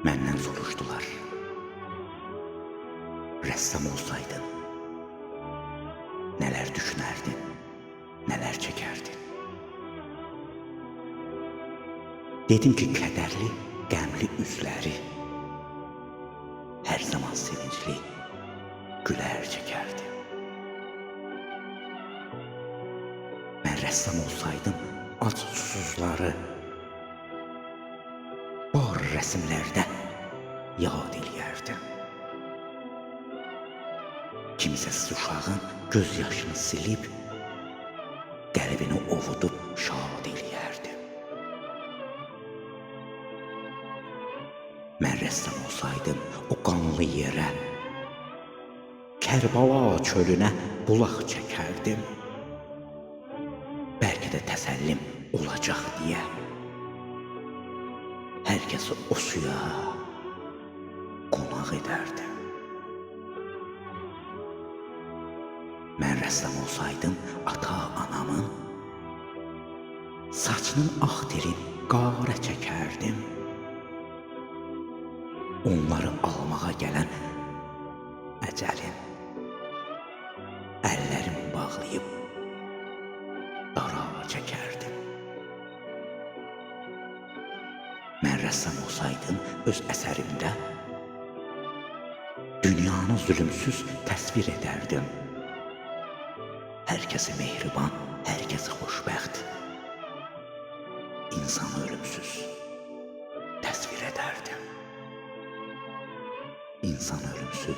Məndən soruşdular, rəssam olsaydın, nələr düşünərdin, nələr çəkərdin? Dedim ki, kədərli, qəmli üzləri hər zaman sevincli, gülər çəkərdim. Mən rəssam olsaydım, ac susuzları bar rəsimlərdə yad eləyərdim. Kimsəsiz uşağın göz yaşını silib, qəlbini ovudub şad eləyərdim. Mən rəssam olsaydım, o qanlı yerə, Kərbala çölünə bulaq çəkərdim. Bəlkə də təsəllim olacaq deyə hər kəsi o suya qonaq edərdim. Mən rəssam olsaydım, ata-anamın saçının ağ telin qarə çəkərdim. Onları almağa gələn əcəlin əllərimi bağlayıb dara çəkərdim. Mən rəssam olsaydım, öz əsərimdə dünyanı zülümsüz təsvir edərdim. Hər kəsi mehriban, hər kəsi xoşbəxt, insanı ölümsüz təsvir edərdim. İnsan ölümsüz